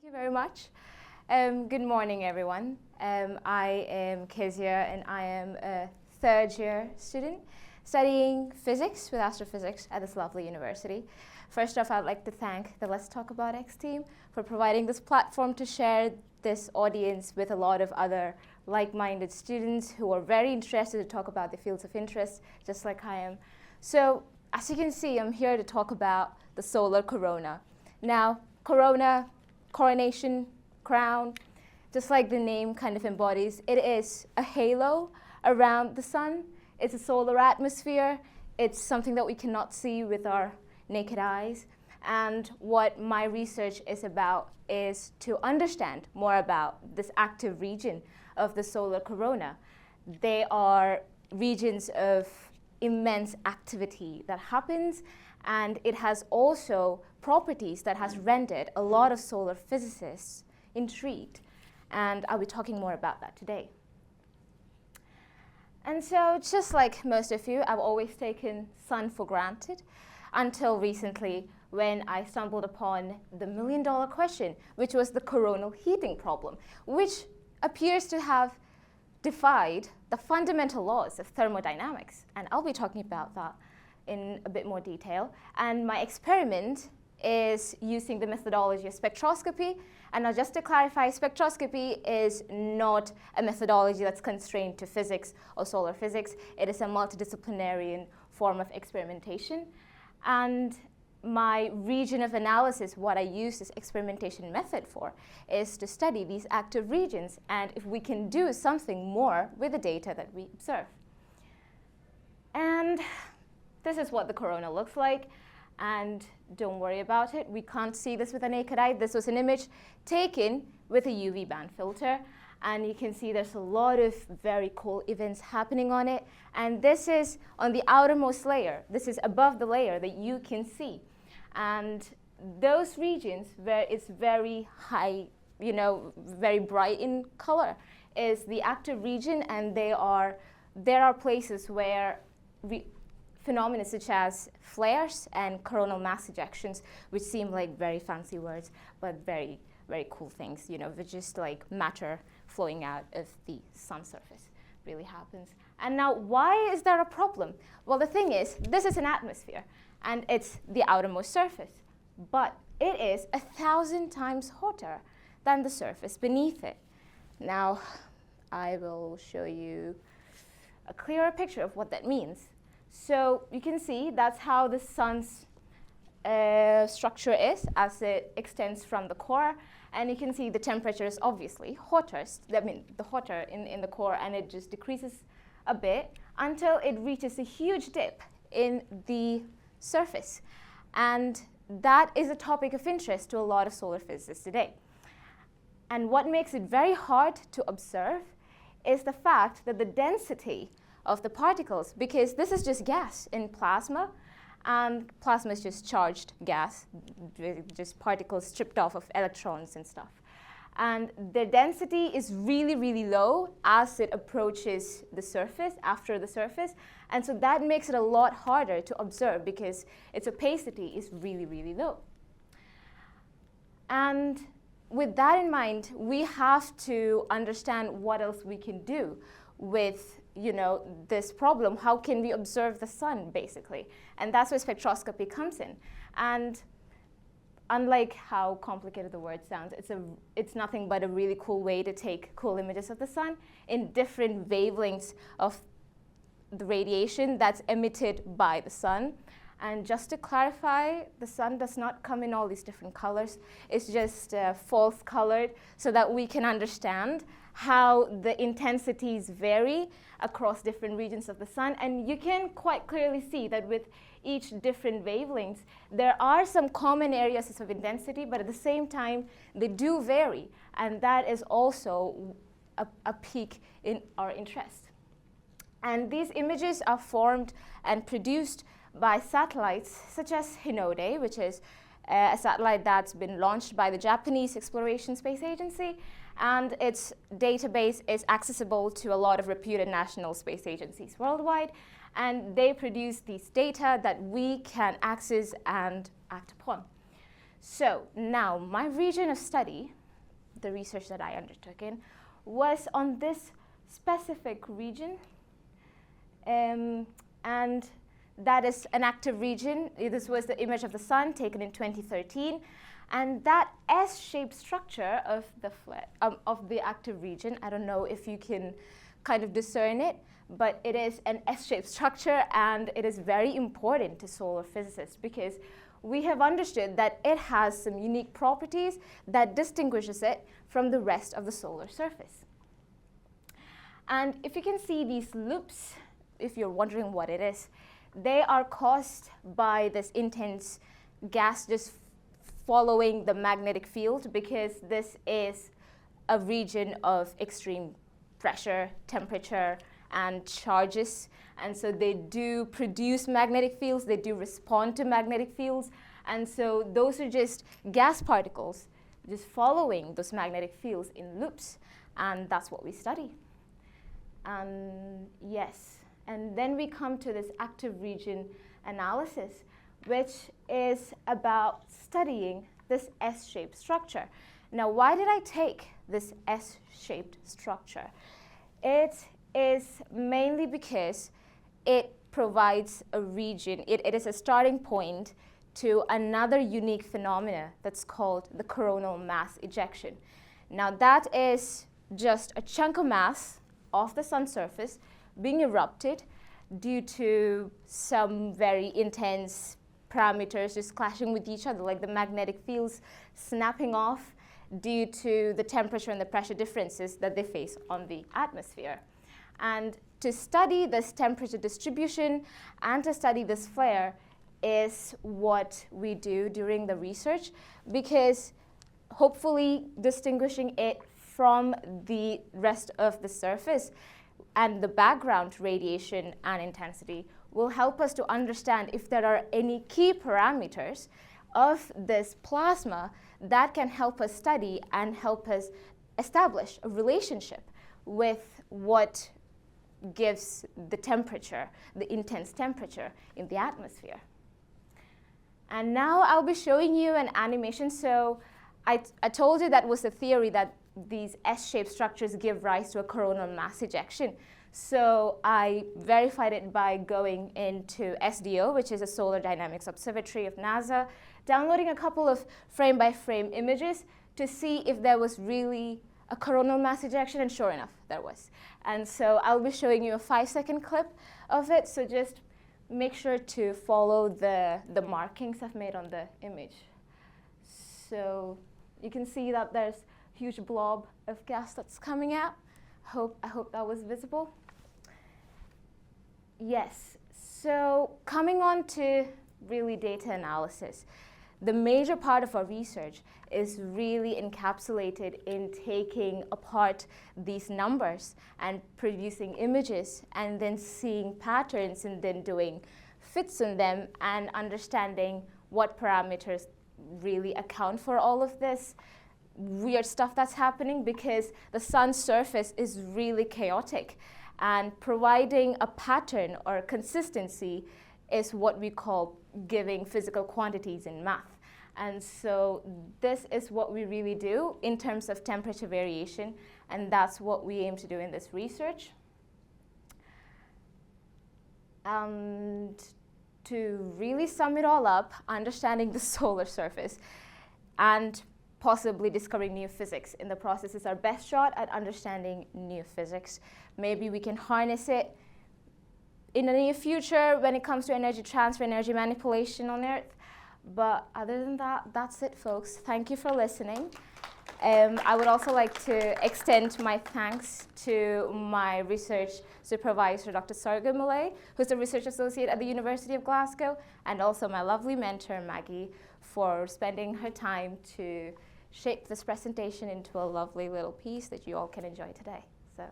Thank you very much. Good morning, everyone. I am Keziah, and I am a third-year student studying physics with astrophysics at this lovely university. First off, I'd like to thank the Let's Talk About X team for providing this platform to share this audience with a lot of other like-minded students who are very interested to talk about the fields of interest, just like I am. So, as you can see, I'm here to talk about the solar corona. Now, corona, coronation, crown, just like the name kind of embodies, it is a halo around the sun. It's a solar atmosphere. It's something that we cannot see with our naked eyes. And what my research is about is to understand more about this active region of the solar corona. They are regions of immense activity that happens, and it has also properties that has rendered a lot of solar physicists intrigued. And I'll be talking more about that today. And so, just like most of you, I've always taken sun for granted until recently when I stumbled upon the million-dollar question, which was the coronal heating problem, which appears to have defied the fundamental laws of thermodynamics. And I'll be talking about that in a bit more detail. And my experiment is using the methodology of spectroscopy. And now, just to clarify, spectroscopy is not a methodology that's constrained to physics or solar physics. It is a multidisciplinary form of experimentation. And my region of analysis, what I use this experimentation method for, is to study these active regions and if we can do something more with the data that we observe. And this is what the corona looks like. And don't worry about it. We can't see this with a naked eye. This was an image taken with a UV band filter. And you can see there's a lot of very cool events happening on it. And this is on the outermost layer. This is above the layer that you can see. And those regions where it's very high, very bright in color is the active region. And there are places where phenomena such as flares and coronal mass ejections, which seem like very fancy words, but very, very cool things, with just like matter flowing out of the sun surface really happens. And now, why is there a problem? Well, the thing is, this is an atmosphere, and it's the outermost surface, but it is 1,000 times hotter than the surface beneath it. Now, I will show you a clearer picture of what that means. So you can see that's how the sun's structure is as it extends from the core. And you can see the temperature is obviously hottest, the hotter in the core, and it just decreases a bit until it reaches a huge dip in the surface. And that is a topic of interest to a lot of solar physicists today. And what makes it very hard to observe is the fact that the density of the particles, because this is just gas in plasma, and plasma is just charged gas, just particles stripped off of electrons and stuff. And the density is really, really low as it approaches the surface, after the surface. And so that makes it a lot harder to observe because its opacity is really, really low. And with that in mind, we have to understand what else we can do with this problem. How can we observe the sun, basically? And that's where spectroscopy comes in. And unlike how complicated the word sounds, it's nothing but a really cool way to take cool images of the sun in different wavelengths of the radiation that's emitted by the sun. And just to clarify, the sun does not come in all these different colors. It's just false colored so that we can understand how the intensities vary across different regions of the sun. And you can quite clearly see that with each different wavelengths, there are some common areas of intensity, but at the same time, they do vary. And that is also a peak in our interest. And these images are formed and produced by satellites such as Hinode, which is a satellite that's been launched by the Japanese Exploration Space Agency, and its database is accessible to a lot of reputed national space agencies worldwide, and they produce these data that we can access and act upon. So now my region of study, the research that I undertook in, was on this specific region, and that is an active region. This was the image of the sun taken in 2013, and that S-shaped structure of the active region, I don't know if you can kind of discern it, but it is an S-shaped structure, and it is very important to solar physicists because we have understood that it has some unique properties that distinguishes it from the rest of the solar surface. And if you can see these loops, if you're wondering what it is, they are caused by this intense gas just following the magnetic field, because this is a region of extreme pressure, temperature, and charges. And so they do produce magnetic fields, they do respond to magnetic fields. And so those are just gas particles just following those magnetic fields in loops. And that's what we study. Yes. And then we come to this active region analysis, which is about studying this S-shaped structure. Now, why did I take this S-shaped structure? It is mainly because it provides a region, it is a starting point to another unique phenomena that's called the coronal mass ejection. Now, that is just a chunk of mass off the sun's surface being erupted due to some very intense parameters just clashing with each other, like the magnetic fields snapping off due to the temperature and the pressure differences that they face on the atmosphere. And to study this temperature distribution and to study this flare is what we do during the research, because hopefully distinguishing it from the rest of the surface and the background radiation and intensity will help us to understand if there are any key parameters of this plasma that can help us study and help us establish a relationship with what gives the temperature, the intense temperature in the atmosphere. And now I'll be showing you an animation. So I told you that was a theory that these S-shaped structures give rise to a coronal mass ejection. So I verified it by going into SDO, which is a Solar Dynamics Observatory of NASA, downloading a couple of frame-by-frame images to see if there was really a coronal mass ejection, and sure enough, there was. And so I'll be showing you a 5-second clip of it, so just make sure to follow the markings I've made on the image. So you can see that there's a huge blob of gas that's coming out. I hope that was visible. Yes, so coming on to really data analysis. The major part of our research is really encapsulated in taking apart these numbers and producing images and then seeing patterns and then doing fits on them and understanding what parameters really account for all of this weird stuff that's happening, because the sun's surface is really chaotic, and providing a pattern or consistency is what we call giving physical quantities in math. And so this is what we really do in terms of temperature variation, and that's what we aim to do in this research. And to really sum it all up, understanding the solar surface and possibly discovering new physics in the process is our best shot at understanding new physics. Maybe we can harness it in the near future when it comes to energy transfer, energy manipulation on Earth. But other than that, that's it, folks. Thank you for listening. I would also like to extend my thanks to my research supervisor, Dr. Sarga Malay, who's a research associate at the University of Glasgow, and also my lovely mentor, Maggie, for spending her time to shape this presentation into a lovely little piece that you all can enjoy today. So.